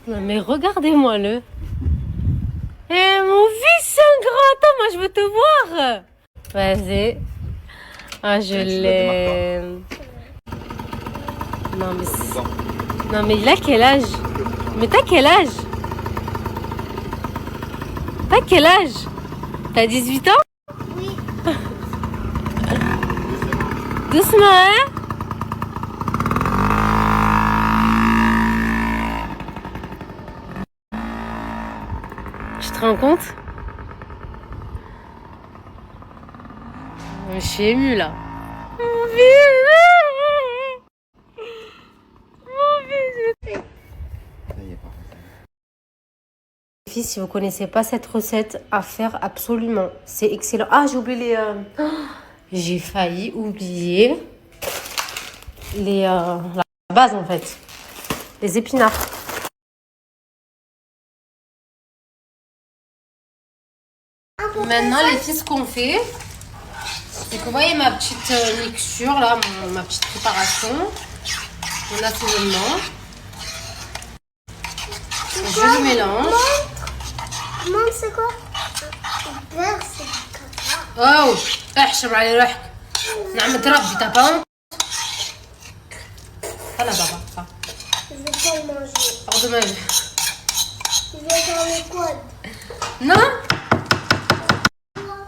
Non mais regardez-moi le. Eh mon fils, c'est un grand. Attends, moi je veux te voir. Vas-y. Ah, je l'aime. Non mais non mais il a quel âge? Mais t'as quel âge? T'as quel âge? T'as 18 ans? Oui. Doucement, hein? Tu te rends compte? Je suis émue là. Mon fils! Mon fils! Fils, si vous connaissez pas cette recette, à faire absolument. C'est excellent. Ah, j'ai oublié les... J'ai failli oublier la base en fait. Les épinards. Maintenant, les filles, ce qu'on fait, c'est que vous voyez ma petite mixture là, ma petite préparation, mon assaisonnement. Je le mélange. Maman, c'est quoi? Beurre, c'est caca. Oh, احشم على روحك. نعمة ربي t'as pas honte? Ah là baba. Je vais pas le manger. Hors de ma vue. Je vais faire le quad. Non?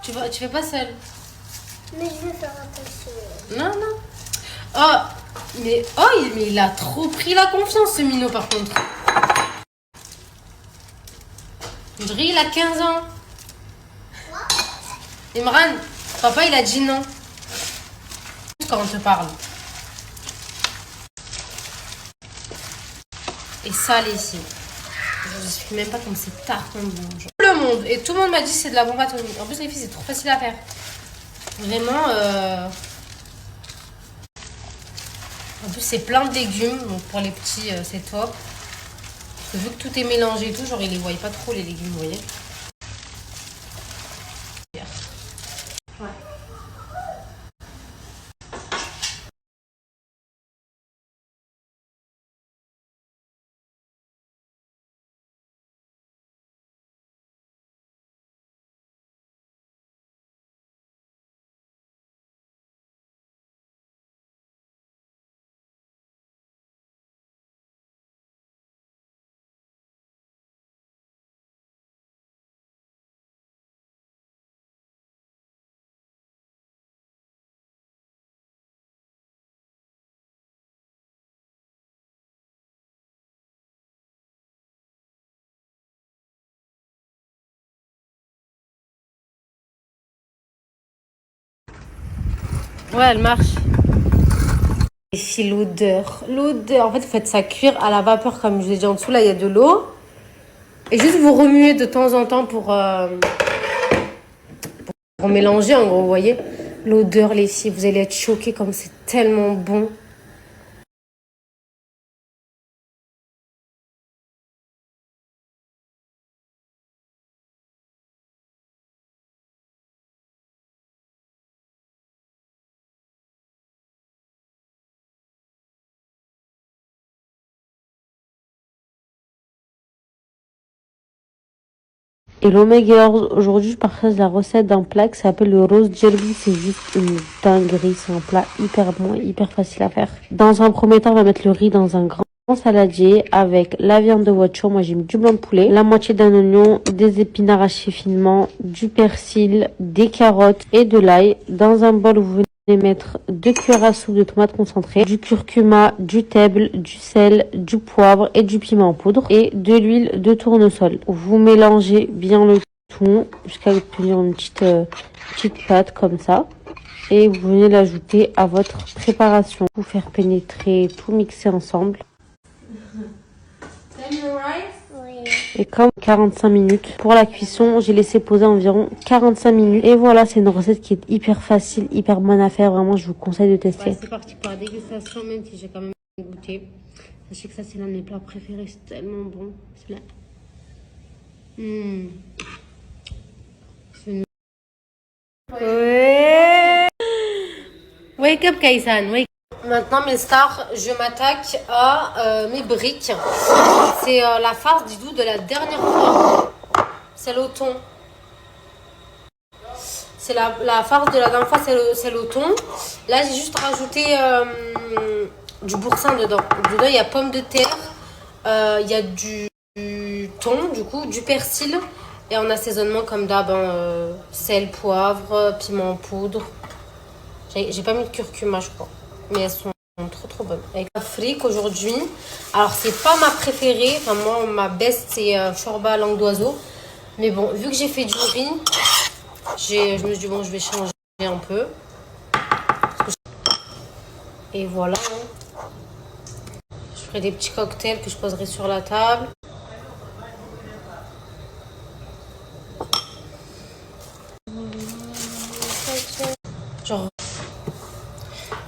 Tu fais pas seule. Mais je vais faire attention. Non, non. Oh, mais il a trop pris la confiance ce minot par contre. Dri, il a 15 ans. Imran, papa il a dit non. Quand on te parle. Et ça, les filles. Je suis même pas comme c'est tartin de mange. Tout le monde. Et tout le monde m'a dit que c'est de la bombe atomique. En plus, les filles, c'est trop facile à faire. Vraiment. En plus, c'est plein de légumes. Donc, pour les petits, c'est top. Parce que vu que tout est mélangé et tout, genre, ils les voient pas trop, les légumes, vous voyez. Ouais. Ouais, elle marche. Et puis l'odeur. L'odeur. En fait, vous faites ça cuire à la vapeur, comme je vous ai dit en dessous. Là, il y a de l'eau. Et juste vous remuez de temps en temps pour mélanger, en gros, vous voyez. L'odeur, les filles, vous allez être choqués comme c'est tellement bon. Hello mes girls, aujourd'hui je partage la recette d'un plat qui s'appelle le roast jelly, c'est juste une dinguerie, c'est un plat hyper bon, hyper facile à faire. Dans un premier temps, on va mettre le riz dans un grand saladier avec la viande de votre choix, moi j'ai mis du blanc de poulet, la moitié d'un oignon, des épinards hachés finement, du persil, des carottes et de l'ail. Dans un bol, vous venez mettre 2 cuillères à soupe de tomates concentrées, du curcuma, du thym, du sel, du poivre et du piment en poudre et de l'huile de tournesol. Vous mélangez bien le tout jusqu'à obtenir une petite pâte comme ça et vous venez l'ajouter à votre préparation. Vous faire pénétrer, tout mixer ensemble. Oui. Et comme 45 minutes pour la cuisson, j'ai laissé poser environ 45 minutes. Et voilà, c'est une recette qui est hyper facile, hyper bonne à faire. Vraiment, je vous conseille de tester. Ouais, c'est parti pour la dégustation, même si j'ai quand même goûté. Sachez que ça, c'est l'un de mes plats préférés. C'est tellement bon. C'est là. Ouais. Wake up, Kaisan. Wake up. Maintenant, mes stars, je m'attaque à mes briques. C'est la farce du doux de la dernière fois. C'est au thon. C'est la farce de la dernière fois, c'est le thon. Là, j'ai juste rajouté du boursin dedans. Dedans, il y a pommes de terre, il y a du thon, du coup, du persil. Et en assaisonnement, comme d'hab, sel, poivre, piment en poudre. J'ai pas mis de curcuma, je crois. Mais elles sont trop bonnes. Avec la fric aujourd'hui. Alors, c'est pas ma préférée. Enfin, moi, ma best, c'est chorba langue d'oiseau. Mais bon, vu que j'ai fait du riz, je me suis dit, bon, je vais changer un peu. Et voilà. Je ferai des petits cocktails que je poserai sur la table. Genre,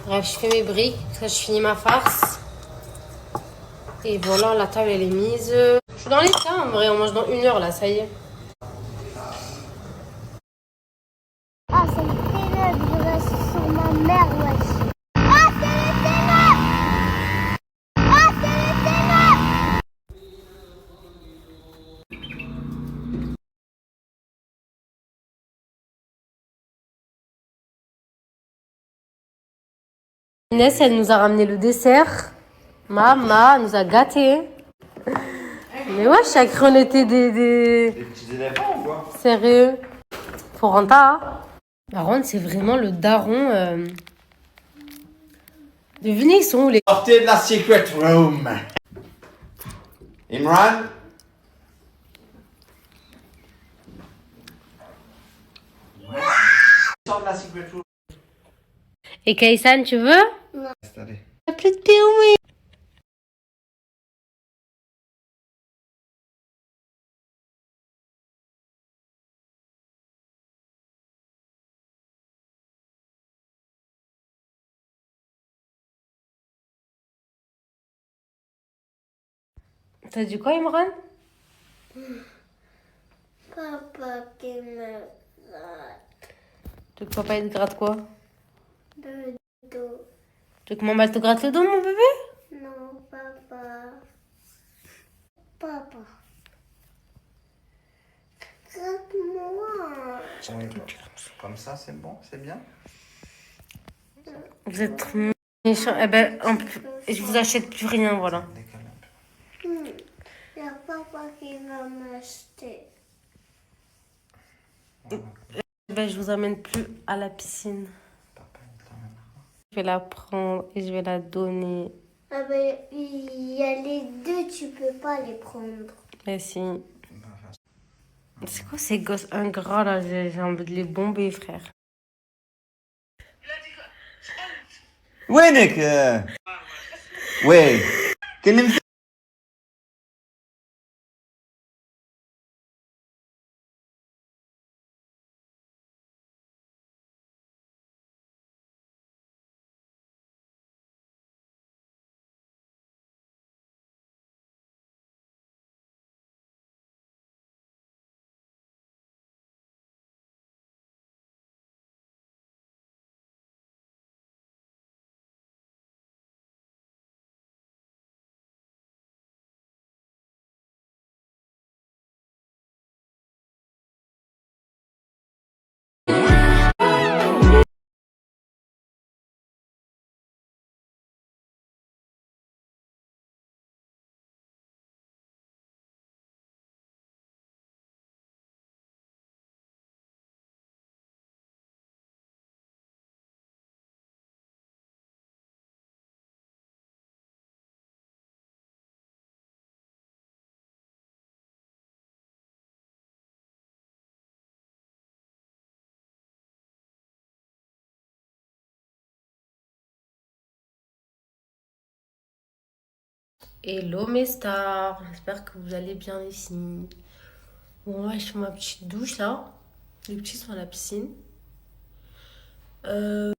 bref, je fais mes briques, je finis ma farce. Et voilà, la table elle est mise. Je suis dans les temps, en vrai, on mange dans 1 heure là, ça y est. Ah, c'est le ténèbre, je reste sur ma mère, wesh. Ah, c'est le ténèbre! Ah, c'est le ténèbre! Inès, elle nous a ramené le dessert. Maman nous a gâtés. Mais ouais, j'ai cru on était des petits éléphants ou quoi? Sérieux. Faut rentrer. Par contre, c'est vraiment le daron. Devinez, ils sont où les. Sortez de la secret room. Imran? Sors de la secret room. Et Kaysan, tu veux? Installez. Il n'y a plus de Pioumi. T'as dit quoi, Imran? Papa qui me gratte Tu veux que papa il te gratte quoi? le dos. Tu veux que maman elle te gratte le dos, mon bébé? Non, papa. Papa. Gratte-moi. Oui, comme ça, c'est bon, c'est bien. Vous êtes trop méchants. Eh ben, je vous achète plus rien, voilà. Décale un peu. Il y a papa qui va m'acheter. Ben, je vous amène plus à la piscine. Papa, il t'emmènera. Je vais la prendre et je vais la donner. Ah ben, il y a les deux, tu peux pas les prendre. Mais si. C'est quoi ces gosses ingrats là? J'ai envie de les bomber, frère. وينك؟ وين؟ كلمت. Hello mes stars, j'espère que vous allez bien ici. Bon, ouais, je fais ma petite douche là. Les petits sont à la piscine. Je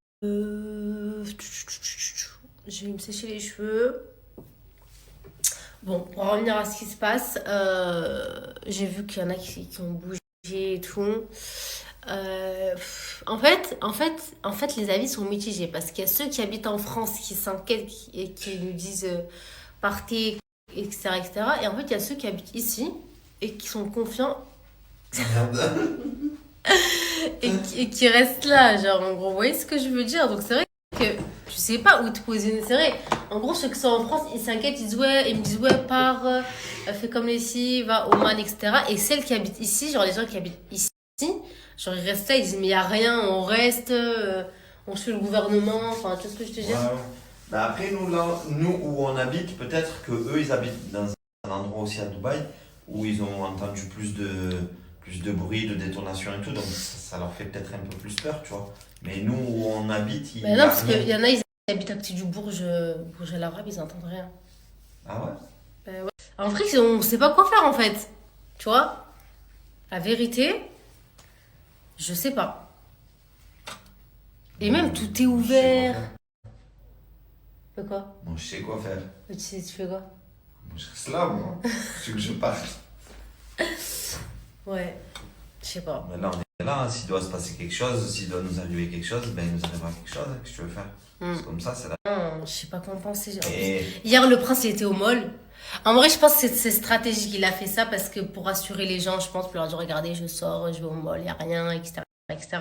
vais me sécher les cheveux. Bon, pour revenir à ce qui se passe, j'ai vu qu'il y en a qui ont bougé et tout. En fait, les avis sont mitigés parce qu'il y a ceux qui habitent en France qui s'inquiètent et qui nous disent partez, etc., etc. Et en fait, il y a ceux qui habitent ici et qui sont confiants Merde. et qui restent là. Genre, en gros, vous voyez ce que je veux dire? Donc, c'est vrai que je sais pas où te poser. C'est vrai, en gros, ceux qui sont en France, ils s'inquiètent, ils me disent, ouais, pars, fais comme les filles, va au Man, etc. Et celles qui habitent ici, genre les gens qui habitent ici, genre ils restent là, ils disent, mais il y a rien, on reste, on suit le gouvernement, enfin, tu vois ce que je te dis? Ouais, ouais. Mais après, nous où on habite, peut-être que eux, ils habitent dans un endroit aussi à Dubaï où ils ont entendu plus de bruit, de détonation et tout, donc ça leur fait peut-être un peu plus peur, tu vois. Mais nous où on habite, il Mais y non, a parce rien. qu'il y en a, ils habitent à côté du Bourges Al Arab, ils n'entendent rien. Ah ouais? Ouais. En vrai, on sait pas quoi faire en fait. Tu vois? La vérité, je sais pas. Et même tout est Je sais quoi ouvert. faire. De quoi? Moi, je sais quoi faire. Tu fais quoi? Moi, je reste là, moi. Tu veux que je parte. Ouais, je sais pas. Mais là, on est là, hein. S'il doit se passer quelque chose, s'il doit nous arriver quelque chose, ben il nous arrivera quelque chose. Qu'est-ce que tu veux faire? C'est comme ça, c'est là. Non, je sais pas comment penser. Et Hier, le prince, il était au mall. En vrai, je pense que c'est stratégique. Il a fait ça parce que pour rassurer les gens, je pense, pour leur dire, regardez, je sors, je vais au mall, il n'y a rien, etc., etc.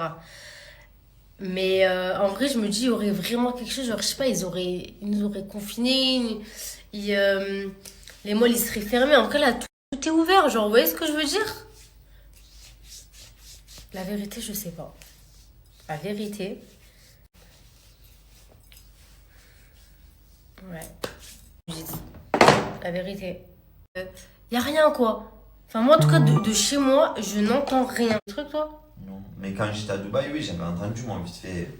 Mais en vrai, je me dis, il y aurait vraiment quelque chose, genre, je sais pas, ils nous auraient confinés, les malls, ils seraient fermés. En vrai, là, tout est ouvert, genre, vous voyez ce que je veux dire? La vérité, je sais pas. La vérité, ouais. Je dis, la vérité. Y a rien, quoi. Enfin, moi, en tout cas, de chez moi, je n'entends rien. Le truc, toi? non. Mais quand j'étais à Dubaï, oui, j'avais entendu, moi, vite fait,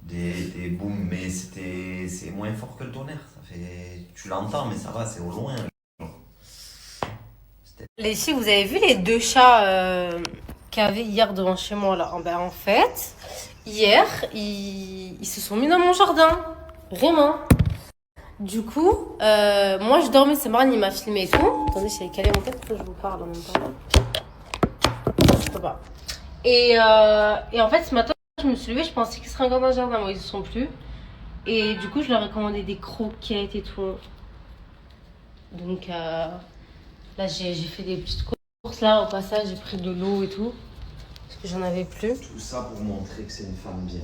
des booms, mais c'est moins fort que le tonnerre. Ça fait, tu l'entends, mais ça va, c'est au loin. Les filles, vous avez vu les deux chats qu'il y avait hier devant chez moi là? Ben, en fait, hier, ils se sont mis dans mon jardin. Vraiment. Du coup, moi je dormais, c'est marrant, il m'a filmé et tout. Attendez, j'ai calé mon tête que je vous parle en même temps. Je peux pas. Et en fait, ce matin, je me suis levée, je pensais qu'ils seraient encore dans le jardin. Moi, ils ne sont plus. Et du coup, je leur ai commandé des croquettes et tout. Donc là, j'ai fait des petites courses. Là, au passage, j'ai pris de l'eau et tout. Parce que j'en avais plus. Tout ça pour montrer que c'est une femme bien.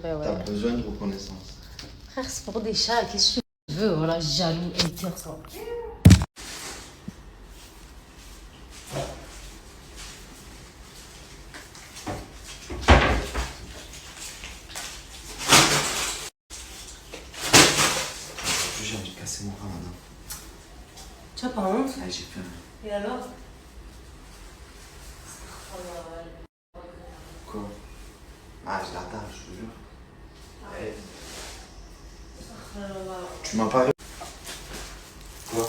Ben ouais. T'as besoin de reconnaissance. Frère, c'est pour des chats. Qu'est-ce que tu veux? Voilà, jaloux, hater, ça. J'ai envie de casser mon ramadan. Tu vois, par honte. Ah, j'ai faim. Et alors? Quoi? Ah, je l'attends, je te jure. Ouais. Tu m'as pas. Quoi?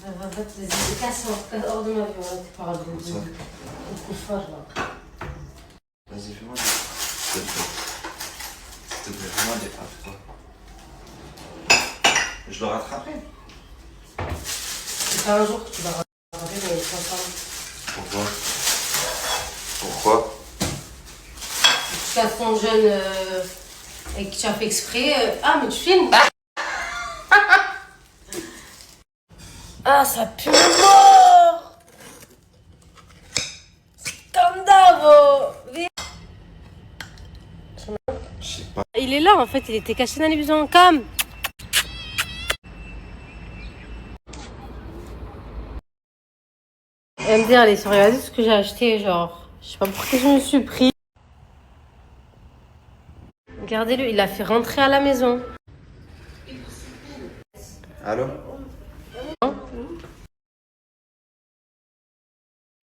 En fait, les indications hors de ma vie, on tu parles Comme ça. de couffage là. Vas-y, fais-moi des. S'il te plaît. S'il te plaît, fais-moi des pâtes, quoi. Je le rattraperai. C'est pas un jour que tu vas rattraper, mais franchement. Pourquoi? Pourquoi? Tu as ton jeune et que tu as fait exprès. Ah, mais tu filmes? Ah, ça pue le mort! Scandavo! Je sais pas. Il est là en fait, il était caché dans les buissons. Comme! Elle me dit, allez, sur regardez ce que j'ai acheté, genre, je sais pas pourquoi je me suis pris. Regardez-le, il l'a fait rentrer à la maison. Allô? Hein?